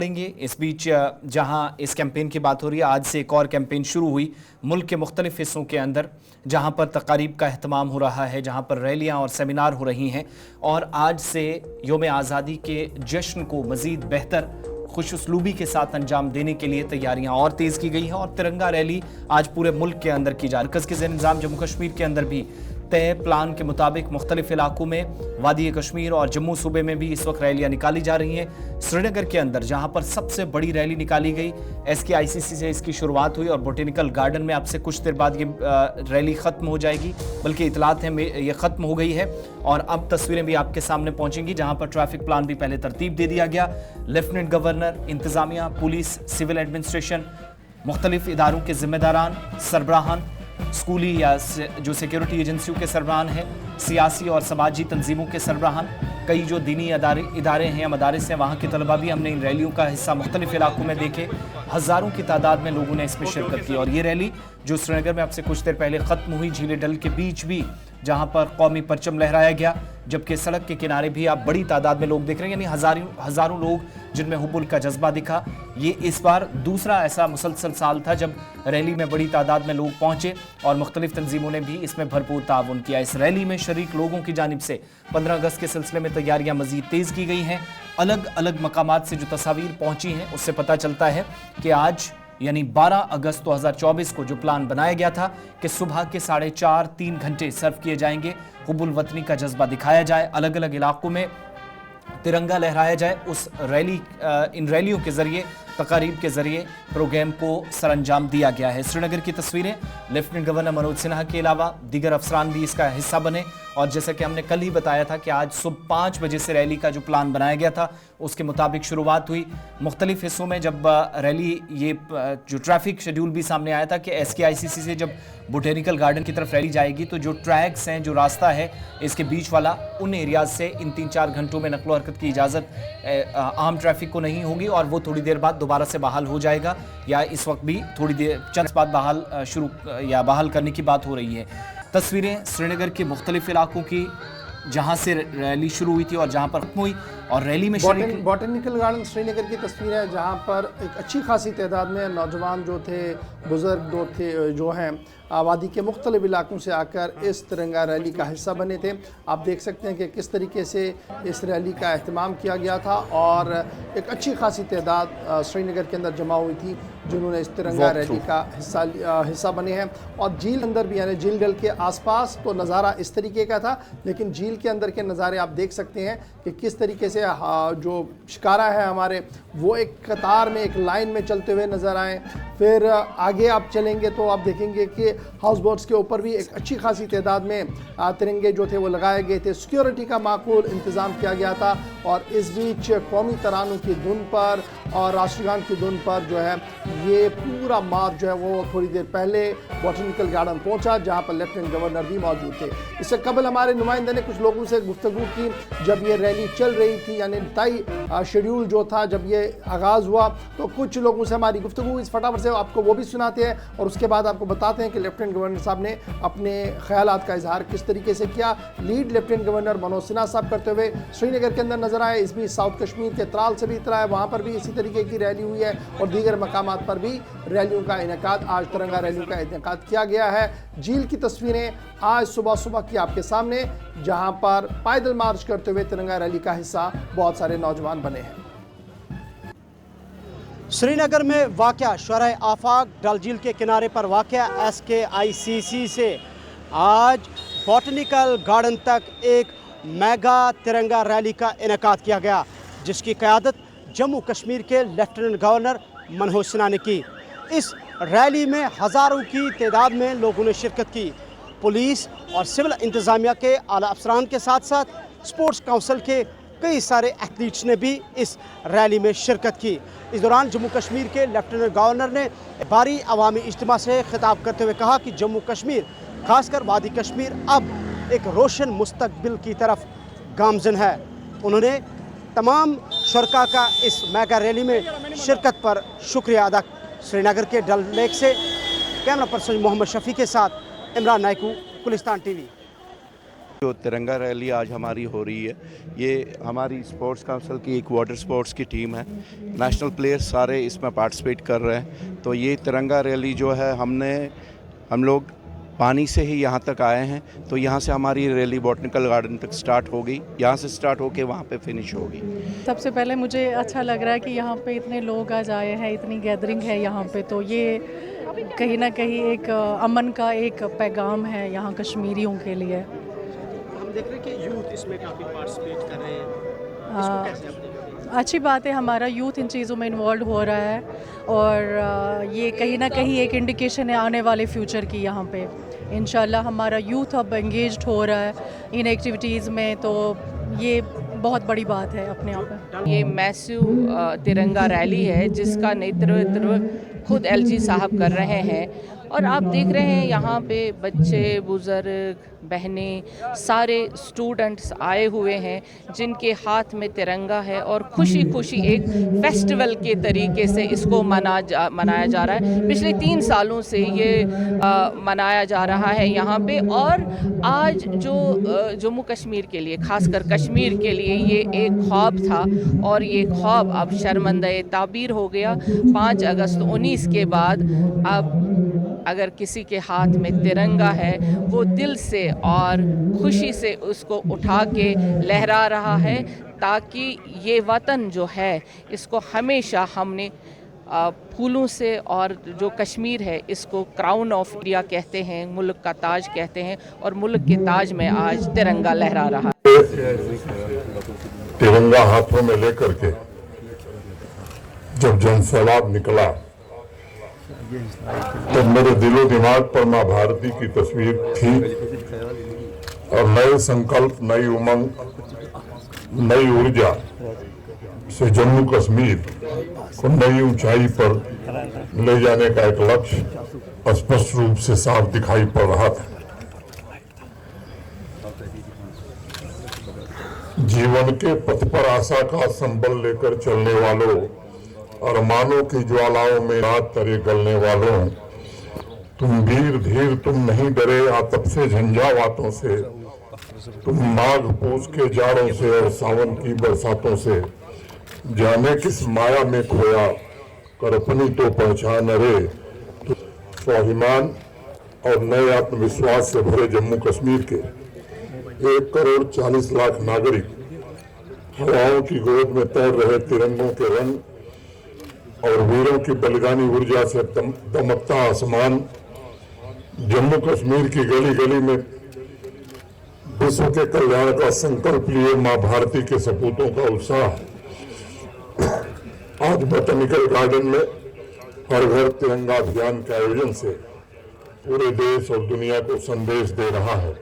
देंगे। इस बीच जहां इस कैंपेन की बात हो रही है, आज से एक और कैंपेन शुरू हुई मुल्क के मुख्तलिफ हिस्सों के अंदर, जहां पर तकारीब का अहतमाम हो रहा है, जहां पर रैलियां और सेमिनार हो रही हैं। और आज से यौम आज़ादी के जश्न को मज़ीद बेहतर खुश उसलूबी के साथ अंजाम देने के लिए तैयारियां और तेज़ की गई हैं और तिरंगा रैली आज पूरे मुल्क के अंदर की जा रही है। मरकज़ के ज़ेर इंतज़ाम जम्मू कश्मीर के अंदर भी तय प्लान के मुताबिक मुख्तलिफ इलाकों में, वादी कश्मीर और जम्मू सूबे में भी इस वक्त रैलियां निकाली जा रही हैं। श्रीनगर के अंदर जहां पर सबसे बड़ी रैली निकाली गई, SKICC से इसकी शुरुआत हुई और बोटेनिकल गार्डन में अब से कुछ देर बाद ये रैली ख़त्म हो जाएगी, बल्कि इतलात है ये ख़त्म हो गई है। और अब तस्वीरें भी आपके सामने पहुंचेंगी, जहां पर ट्रैफिक प्लान भी पहले तरतीब दे दिया गया। लेफ्टिनेंट गवर्नर, इंतज़ामिया, पुलिस, सिविल एडमिनिस्ट्रेशन, मुख्तलिफ इदारों के ज़िम्मेदारान, सरबराहान, स्कूली या जो सिक्योरिटी एजेंसियों के सरबराहान हैं, सियासी और समाजी तंजीमों के सरबराहान, कई जो दीनी इदारे हैं या मदारिस हैं, वहाँ के तलबा भी हमने इन रैलियों का हिस्सा मुख्तलिफ इलाकों में देखे। हज़ारों की तादाद में लोगों ने इसमें शिरकत की। और ये रैली जो श्रीनगर में अब से कुछ देर पहले ख़त्म हुई, झीले डल के बीच भी जहाँ पर कौमी परचम लहराया गया, जबकि सड़क के किनारे भी आप बड़ी तादाद में लोग देख रहे हैं, यानी हज़ारों लोग जिनमें हुब्बुल का जज्बा दिखा। ये इस बार दूसरा ऐसा मुसलसल साल था जब रैली में बड़ी तादाद में लोग पहुंचे और मुख्तलिफ तंजीमों ने भी इसमें भरपूर ताउन किया। इस रैली में शरीक लोगों की जानिब से 15 अगस्त के सिलसिले में तैयारियां मजीद तेज़ की गई हैं। अलग अलग मकामात से जो तस्वीर पहुंची हैं उससे पता चलता है कि आज यानी 12 अगस्त 2024 को जो प्लान बनाया गया था कि सुबह के 4:30-3 घंटे सर्व किए जाएंगे, हुब्बुल वतनी का जज्बा दिखाया जाए, अलग अलग इलाकों में तिरंगा लहराया जाए, उस इन रैलियों के जरिए, तकारीब के जरिए प्रोग्राम को सरअंजाम दिया गया है। श्रीनगर की तस्वीरें, लेफ्टिनेंट गवर्नर मनोज सिन्हा के अलावा दीगर अफसरान भी इसका हिस्सा बने। और जैसा कि हमने कल ही बताया था कि आज सुबह 5 बजे से रैली का जो प्लान बनाया गया था उसके मुताबिक शुरुआत हुई। मुख्तलिफ हिस्सों में जब रैली, ये जो ट्रैफिक शेड्यूल भी सामने आया था कि SKICC से जब बोटेनिकल गार्डन की तरफ रैली जाएगी तो जो ट्रैक्स हैं, जो रास्ता है इसके बीच वाला, उन एरियाज से इन 3-4 घंटों में नकलो हरकत की इजाज़त आम ट्रैफिक को नहीं होगी और वो थोड़ी देर बाद दोबारा से बहाल हो जाएगा, या इस वक्त भी थोड़ी देर चंद बाद बहाल करने की बात हो रही है। तस्वीरें श्रीनगर के मुख्तलिफ इलाकों की, जहाँ से रैली शुरू हुई थी और जहाँ पर खत्म हुई। और रैली में बोटेनिकल गार्डन श्रीनगर की तस्वीर है, जहाँ पर एक अच्छी खासी तादाद में नौजवान जो थे, बुज़ुर्ग जो हैं, आबादी के मुख्तलिफ इलाकों से आकर इस तिरंगा रैली का हिस्सा बने थे। आप देख सकते हैं कि किस तरीके से इस रैली का अहतमाम किया गया था और एक अच्छी खासी तादाद श्रीनगर के अंदर जमा हुई थी जिन्होंने इस तिरंगा रैली का हिस्सा बने हैं। और झील अंदर भी, यानी झील डल के आसपास तो नज़ारा इस तरीके का था, लेकिन झील के अंदर के नज़ारे आप देख सकते हैं कि किस तरीके से जो शिकारा है हमारे, वो एक कतार में, एक लाइन में चलते हुए नज़र आए। फिर आगे आप चलेंगे तो आप देखेंगे कि हाउस बोट्स के ऊपर भी एक अच्छी खासी तादाद में तिरंगे जो थे वो लगाए गए थे। सिक्योरिटी का माकूल इंतज़ाम किया गया था और इस बीच कौमी तरानों की धुन पर और राष्ट्रगान की धुन पर जो है ये पूरा मार्च जो है वो थोड़ी देर पहले बोटेनिकल गार्डन पहुंचा, जहां पर लेफ्टिनेंट गवर्नर भी मौजूद थे। इससे कबल हमारे नुमाइंदे ने कुछ लोगों से गुफ्तगू की जब ये रैली चल रही थी, यानी तय शेड्यूल जो था जब ये आगाज़ हुआ, तो कुछ लोगों से हमारी गुफ्तगू इस फटाफट से आपको वो भी सुनाते हैं और उसके बाद आपको बताते हैं कि लेफ्टिनेंट गवर्नर साहब ने अपने ख्यालात का इजहार किस तरीके से किया। Lead lieutenant governor Manoj Sinha साहब करते हुए श्रीनगर के अंदर नजर आए। इस बीच साउथ कश्मीर के त्राल से भी इतरा है, वहाँ पर भी इसी तरीके की रैली हुई है और दीगर मकामात पर भी रैलियों का इनेकाद, आज तिरंगा रैलियों का इनेकाद किया गया है। झील की तस्वीरें आज सुबह की आपके सामने, जहां पर पैदल मार्च करते हुए तिरंगा रैली का हिस्सा बहुत सारे नौजवान बने हैं। श्रीनगर में वाक़या शराय आफाक डल झील के किनारे पर वाक़या SKICC से आज बोटेनिकल गार्डन तक एक मेगा तिरंगा रैली का इनेकाद किया गया, जिसकी क़यादत जम्मू कश्मीर के लेफ्टिनेंट गवर्नर मनोज सिन्हा ने की। इस रैली में हज़ारों की तादाद में लोगों ने शिरकत की। पुलिस और सिविल इंतज़ामिया के आला अफसरान के साथ साथ स्पोर्ट्स काउंसिल के कई सारे एथलीट्स ने भी इस रैली में शिरकत की। इस दौरान जम्मू कश्मीर के लेफ्टिनेंट गवर्नर ने भारी अवामी इज्तिमा से खिताब करते हुए कहा कि जम्मू कश्मीर, खासकर वादी कश्मीर, अब एक रोशन मुस्तकबिल की तरफ गामज़न है। उन्होंने तमाम शुरका का इस मेगा रैली में शिरकत पर शुक्रिया अदा। श्रीनगर के डल लेक से कैमरा पर्सन मोहम्मद शफी के साथ इमरान नायकू, गुलिस्तान TV। जो तिरंगा रैली आज हमारी हो रही है, ये हमारी स्पोर्ट्स काउंसिल की एक वाटर स्पोर्ट्स की टीम है। नेशनल प्लेयर्स सारे इसमें पार्टिसिपेट कर रहे हैं। तो ये तिरंगा रैली जो है हम लोग पानी से ही यहाँ तक आए हैं। तो यहाँ से हमारी रैली बॉटनिकल गार्डन तक स्टार्ट हो गई, यहाँ से स्टार्ट होके वहाँ पे फिनिश होगी। सबसे पहले मुझे अच्छा लग रहा है कि यहाँ पे इतने लोग आज आए हैं, इतनी गैदरिंग है यहाँ पे, तो ये कहीं ना कहीं एक अमन का एक पैगाम है यहाँ कश्मीरियों के लिए। हम देख रहे हैं कि यूथ इसमें काफ़ी पार्टिसिपेट कर रहे हैं, इसको कैसे आप देखते हैं? अच्छी बात है, हमारा यूथ इन चीज़ों में इन्वॉल्व हो रहा है और ये कहीं ना कहीं एक इंडिकेशन है आने वाले फ्यूचर की। यहाँ पे इंशाल्लाह हमारा यूथ अब एंगेज्ड हो रहा है इन एक्टिविटीज़ में, तो ये बहुत बड़ी बात है अपने आप में। ये मैसिव तिरंगा रैली है जिसका नेतृत्व खुद एलजी साहब कर रहे हैं और आप देख रहे हैं यहाँ पे बच्चे, बुज़ुर्ग, बहनें, सारे स्टूडेंट्स आए हुए हैं जिनके हाथ में तिरंगा है और खुशी खुशी एक फेस्टिवल के तरीके से इसको मनाया जा रहा है। पिछले 3 सालों से ये मनाया जा रहा है यहाँ पे और आज जो जम्मू कश्मीर के लिए, खासकर कश्मीर के लिए ये एक ख्वाब था और ये ख्वाब अब शर्मंदा ताबीर हो गया। 5 अगस्त 19 के बाद अब अगर किसी के हाथ में तिरंगा है वो दिल से और खुशी से उसको उठा के लहरा रहा है, ताकि ये वतन जो है इसको हमेशा हमने फूलों से, और जो कश्मीर है इसको क्राउन ऑफ इंडिया कहते हैं, मुल्क का ताज कहते हैं और मुल्क के ताज में आज तिरंगा लहरा रहा है। तिरंगा हाथों में लेकर के जब जनसैलाब निकला तो मेरे दिलो दिमाग पर माँ भारती की तस्वीर थी और नए संकल्प, नई उमंग, नई ऊर्जा से जम्मू कश्मीर को नई ऊंचाई पर ले जाने का एक लक्ष्य स्पष्ट रूप से साफ दिखाई पड़ रहा था। जीवन के पथ पर आशा का संबल लेकर चलने वालों, अरमानों की ज्वालाओं में रात तरे गलने वालों, तुम वीर धीर, तुम नहीं डरे आतप से, झंझावातों से, तुम माघ पूस के जाड़ों से और सावन की बरसातों से, जाने किस माया में खोया कर अपनी तो पहचान रे। तो स्वाभिमान और नए आत्मविश्वास से भरे जम्मू कश्मीर के 1 करोड़ 40 लाख नागरिक हवाओं की गोद में तैर रहे तिरंगों के रंग और वीरों की बलिदानी ऊर्जा से दमकता आसमान, जम्मू कश्मीर की गली गली में विश्व के कल्याण का संकल्प लिए मां भारती के सपूतों का उत्साह आज बॉटनिकल गार्डन में हर घर तिरंगा अभियान के आयोजन से पूरे देश और दुनिया को संदेश दे रहा है।